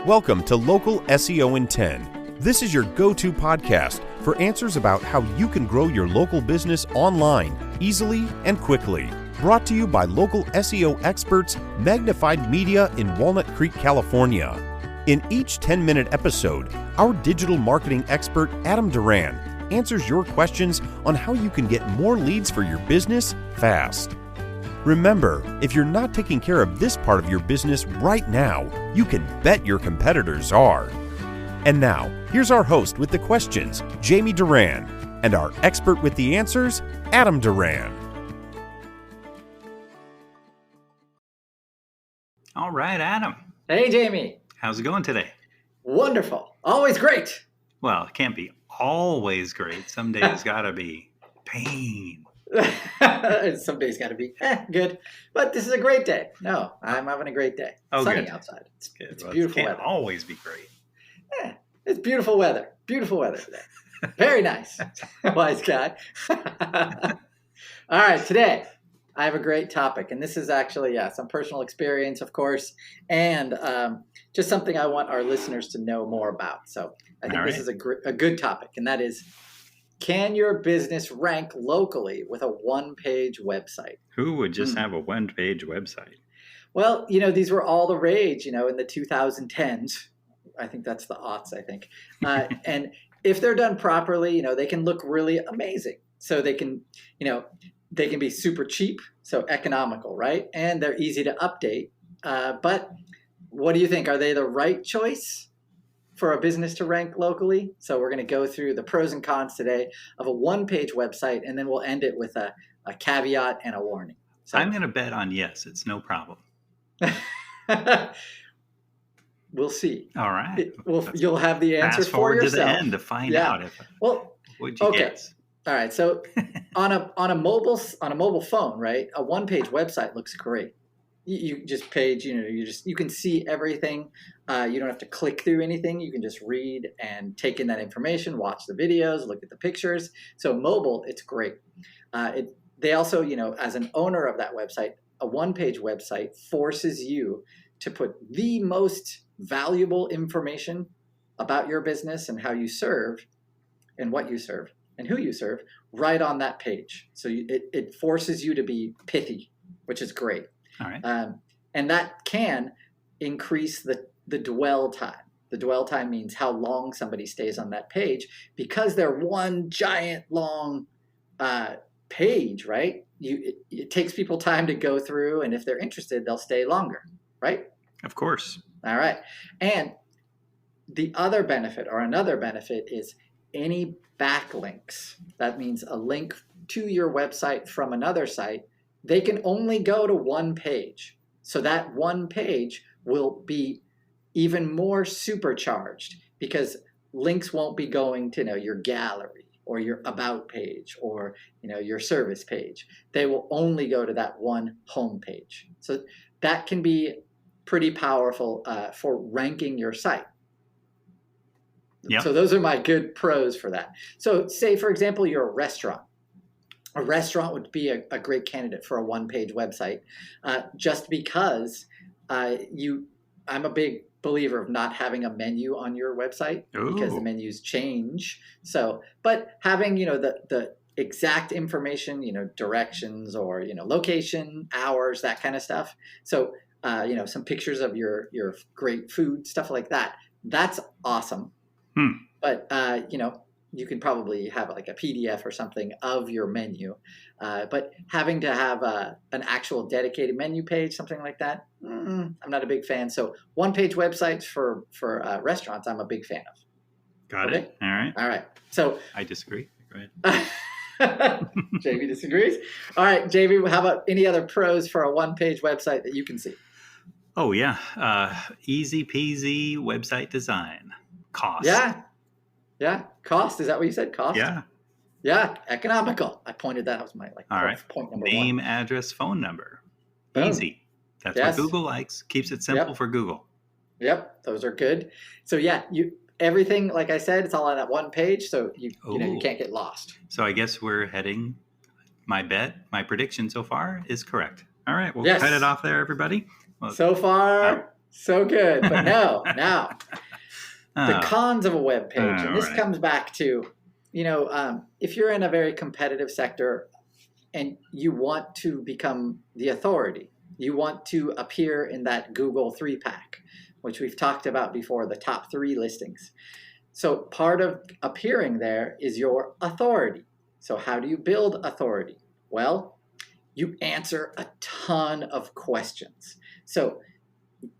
Welcome to Local SEO in 10. This is your go-to podcast for answers about how you can grow your local business online easily and quickly. Brought to you by local SEO experts Magnified Media in Walnut Creek, California. In each 10-minute episode, our digital marketing expert Adam Duran answers your questions on how you can get more leads for your business fast. Remember, if you're not taking care of this part of your business right now, you can bet your competitors are. And now, here's our host with the questions, Jamie Duran, and our expert with the answers, Adam Duran. All right, Adam. Hey, Jamie. How's it going today? Wonderful. Always great. Well, it can't be always great. Some days gotta be pain. Some days got to be good, but this is a great day. No, I'm having a great day. Oh, sunny good. Outside. It's Well, beautiful it can't weather. always be great. Yeah, it's beautiful weather. Beautiful weather today. Very nice. Wise guy. All right, today I have a great topic, and this is actually some personal experience, of course, and just something I want our listeners to know more about. So I think this is a good topic, and that is, can your business rank locally with a one-page website? Who would just have a one-page website? Well, these were all the rage, in the 2010s. I think that's the aughts, I think. And if they're done properly, they can look really amazing. So they can, they can be super cheap, so economical, right? And they're easy to update. But what do you think? Are they the right choice for a business to rank locally? So we're going to go through the pros and cons today of a one-page website, and then we'll end it with a caveat and a warning. So I'm going to bet on yes. It's no problem. We'll see. All right. You'll have the answer Fast for forward yourself. to the end to find out if. Well, What'd you guess? All right. So on a mobile phone, right? A one-page website looks great. You just page, you can see everything. You don't have to click through anything. You can just read and take in that information, watch the videos, look at the pictures. So mobile, it's great. They also, as an owner of that website, a one-page website forces you to put the most valuable information about your business and how you serve and what you serve and who you serve right on that page. So it forces you to be pithy, which is great. All right. And that can increase the dwell time. The dwell time means how long somebody stays on that page, because they're one giant long page, right? It takes people time to go through, and if they're interested, they'll stay longer, right? Of course. All right. And the other benefit, or another benefit, is any backlinks. That means a link to your website from another site. They can only go to one page. So that one page will be even more supercharged, because links won't be going to your gallery or your about page or your service page. They will only go to that one home page. So that can be pretty powerful for ranking your site. Yep. So those are my good pros for that. So say, for example, you're a restaurant. A restaurant would be a great candidate for a one-page website, just because I'm a big believer of not having a menu on your website. Ooh. Because the menus change. So, but having the exact information, directions or location, hours, that kind of stuff. So some pictures of your great food, stuff like that. That's awesome. But you can probably have like a PDF or something of your menu, but having to have an actual dedicated menu page, something like that, I'm not a big fan. So one-page websites for restaurants, I'm a big fan of. Got it. All right. So I disagree. Go ahead. Jamie disagrees. All right, Jamie, how about any other pros for a one-page website that you can see? Oh, yeah. Easy peasy website design. Cost. Yeah. Cost. Is that what you said? Cost? Yeah. Economical. I pointed that. That was my point number one. Name, address, phone number. Boom. Easy. That's what Google likes. Keeps it simple for Google. Yep. Those are good. So everything, like I said, it's all on that one page. So you can't get lost. So I guess we're heading, my prediction so far is correct. All right. We'll cut it off there, everybody. Well, so far, So good. But no, now the Oh, cons of a web page, and this right. comes back to, if you're in a very competitive sector and you want to become the authority, you want to appear in that Google 3-pack, which we've talked about before, the top 3 listings. So part of appearing there is your authority. So how do you build authority? Well, you answer a ton of questions. So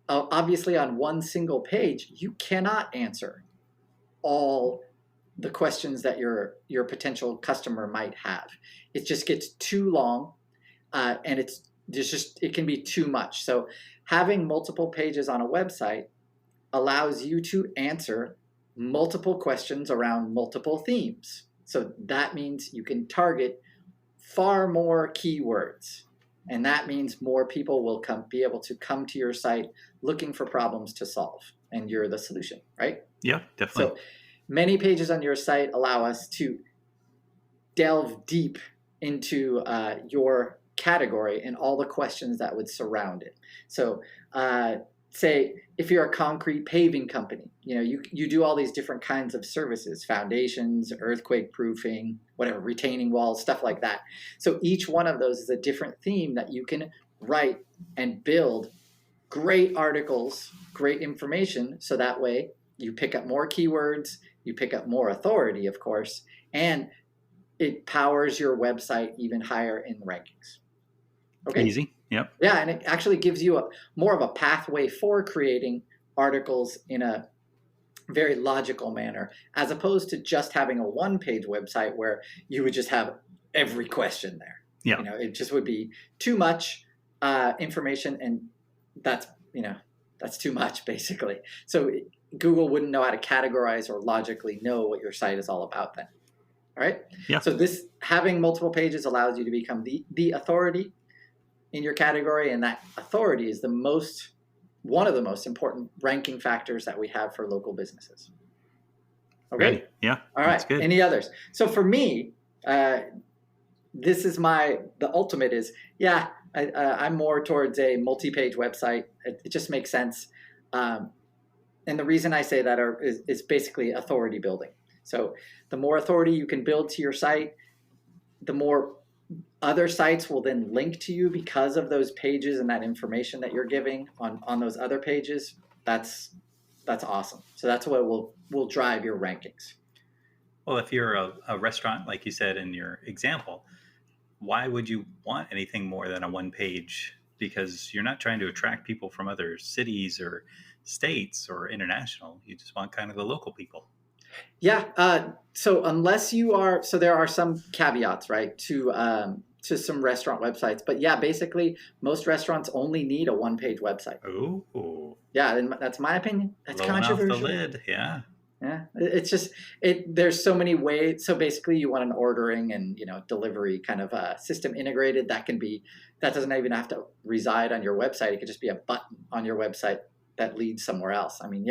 obviously on one single page, you cannot answer all the questions that your potential customer might have. It just gets too long, and it can be too much. So having multiple pages on a website allows you to answer multiple questions around multiple themes. So that means you can target far more keywords. And that means more people will be able to come to your site looking for problems to solve. And you're the solution, right? Yeah, definitely. So many pages on your site allow us to delve deep into your category and all the questions that would surround it. So say if you're a concrete paving company, you do all these different kinds of services, foundations, earthquake proofing, whatever, retaining walls, stuff like that. So each one of those is a different theme that you can write and build great articles, great information. So that way you pick up more keywords, you pick up more authority, of course, and it powers your website even higher in the rankings. Okay. Easy. Yep. Yeah, and it actually gives you more of a pathway for creating articles in a very logical manner, as opposed to just having a one-page website where you would just have every question there. Yeah. It just would be too much information, and that's too much basically. So Google wouldn't know how to categorize or logically know what your site is all about then. All right. Yeah. So this having multiple pages allows you to become the authority in your category, and that authority is one of the most important ranking factors that we have for local businesses. Okay. Ready. Yeah. All right. Good. Any others? So for me, this is the ultimate is, I'm more towards a multi-page website. It just makes sense. And the reason I say that is basically authority building. So the more authority you can build to your site, the more other sites will then link to you because of those pages and that information that you're giving on those other pages. That's awesome. So that's what will drive your rankings. Well, if you're a restaurant, like you said in your example, why would you want anything more than a one page? Because you're not trying to attract people from other cities or states or international. You just want kind of the local people. Yeah. So unless you are, there are some caveats, right, to some restaurant websites. But yeah, basically most restaurants only need a one-page website. Oh. Yeah, and that's my opinion. That's blowing controversial. off the lid. Yeah. Yeah. It's just there's so many ways. So basically you want an ordering and delivery kind of system integrated that doesn't even have to reside on your website. It could just be a button on your website that leads somewhere else. I mean,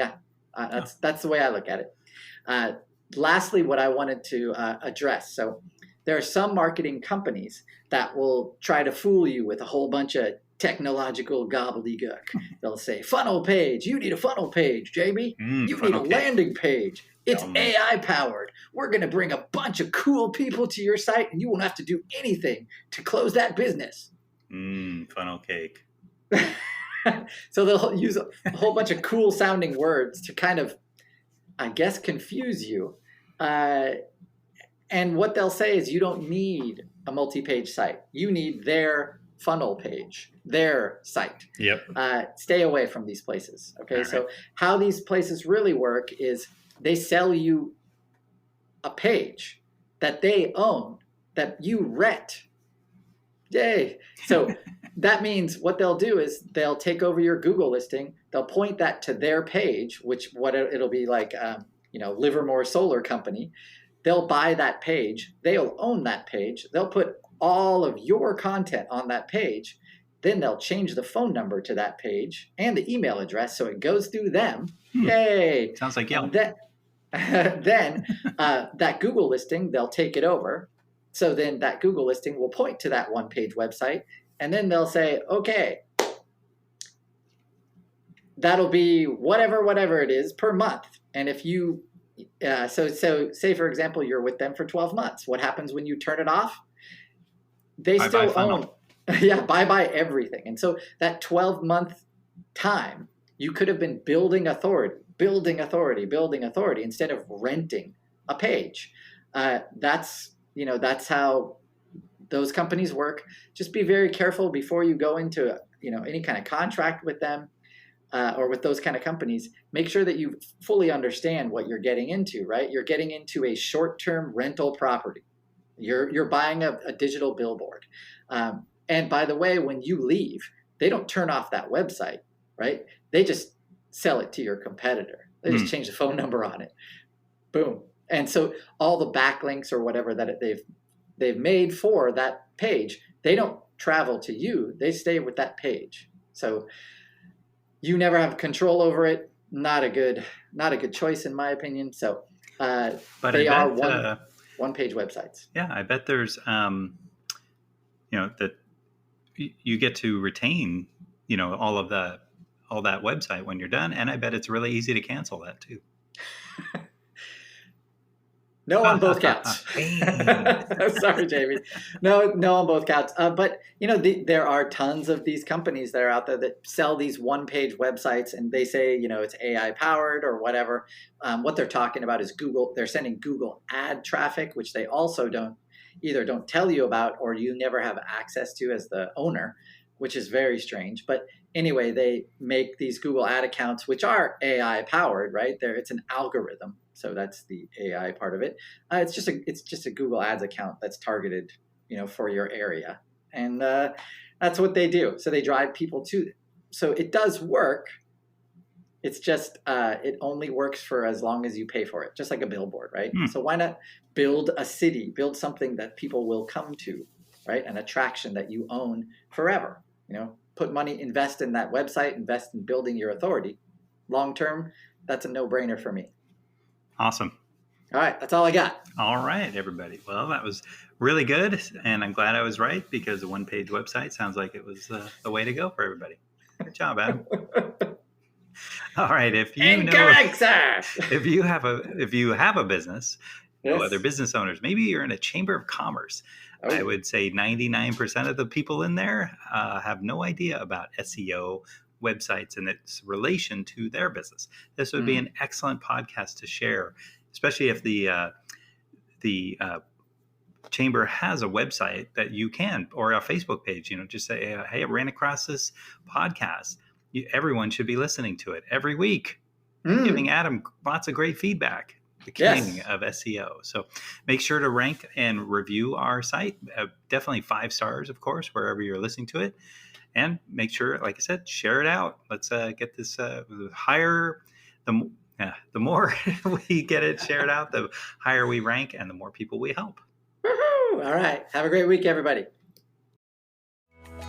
that's the way I look at it. Lastly, what I wanted to address. So there are some marketing companies that will try to fool you with a whole bunch of technological gobbledygook. They'll say, funnel page. You need a funnel page, JB. You need a landing page. It's AI powered. We're going to bring a bunch of cool people to your site and you won't have to do anything to close that business. Funnel cake. So they'll use a whole bunch of cool sounding words to kind of, I guess, confuse you. And what they'll say is you don't need a multi-page site. You need their funnel page, their site. Yep. Stay away from these places. Okay. All right. So how these places really work is they sell you a page that they own, that you rent. Yay. So that means what they'll do is they'll take over your Google listing. They'll point that to their page, it'll be like, Livermore Solar Company. They'll buy that page. They'll own that page. They'll put all of your content on that page. Then they'll change the phone number to that page and the email address so it goes through them. Yay. Sounds like Yelp. Then that Google listing, they'll take it over. So then that Google listing will point to that one-page website. And then they'll say, okay, that'll be whatever it is per month. And if you, so say for example, you're with them for 12 months. What happens when you turn it off? They still own, bye everything. And so that 12-month time, you could have been building authority instead of renting a page. That's how those companies work. Just be very careful before you go into any kind of contract with them or with those kind of companies. Make sure that you fully understand what you're getting into, right? You're getting into a short-term rental property. You're buying a digital billboard. And by the way, when you leave, they don't turn off that website, right? They just sell it to your competitor. They just change the phone number on it. Boom. And so all the backlinks or whatever that they've made for that page, they don't travel to you. They stay with that page. So you never have control over it. Not a good choice in my opinion. So but they are one-page websites. Yeah, I bet there's that you get to retain all that website when you're done, and I bet it's really easy to cancel that too. No on both counts. Sorry, Jamie. No on both counts. But there are tons of these companies that are out there that sell these one-page websites, and they say it's AI powered or whatever. What they're talking about is Google. They're sending Google ad traffic, which they also don't tell you about, or you never have access to as the owner, which is very strange. But anyway, they make these Google ad accounts, which are AI powered, right? It's an algorithm. So that's the AI part of it. It's just a Google Ads account that's targeted, for your area, and that's what they do. So they drive people to it. So it does work. It's just it only works for as long as you pay for it, just like a billboard, right? So why not build a city, build something that people will come to, right? An attraction that you own forever. Put money, invest in that website, invest in building your authority. Long term, that's a no-brainer for me. Awesome. All right. That's all I got. All right, everybody. Well, that was really good. And I'm glad I was right, because a one-page website sounds like it was the way to go for everybody. Good job, Adam. All right. If you have a business, yes. Other business owners, maybe you're in a chamber of commerce. Oh. I would say 99% of the people in there have no idea about SEO, websites, and its relation to their business. This would be an excellent podcast to share, especially if the chamber has a website that you can, or a Facebook page. Just say, "Hey, I ran across this podcast. Everyone should be listening to it every week." Giving Adam lots of great feedback. The king of SEO. So make sure to rank and review our site. Definitely 5 stars, of course, wherever you're listening to it. And make sure, like I said, share it out. Let's get this higher. The more we get it shared out, the higher we rank, and the more people we help. Woohoo! All right. Have a great week, everybody.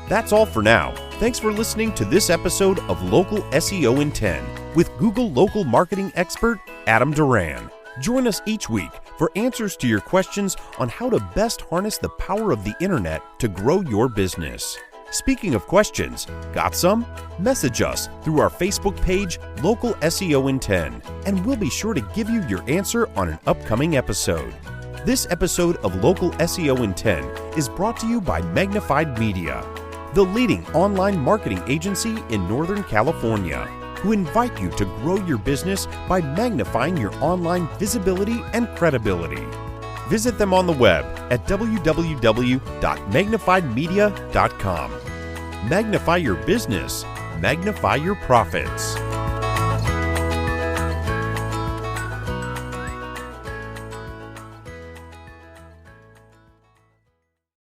That's all for now. Thanks for listening to this episode of Local SEO in 10 with Google local marketing expert Adam Duran. Join us each week for answers to your questions on how to best harness the power of the internet to grow your business. Speaking of questions, got some? Message us through our Facebook page, Local SEO in 10, and we'll be sure to give you your answer on an upcoming episode. This episode of Local SEO in 10 is brought to you by Magnified Media, the leading online marketing agency in Northern California, who invite you to grow your business by magnifying your online visibility and credibility. Visit them on the web at www.magnifiedmedia.com. Magnify your business, magnify your profits.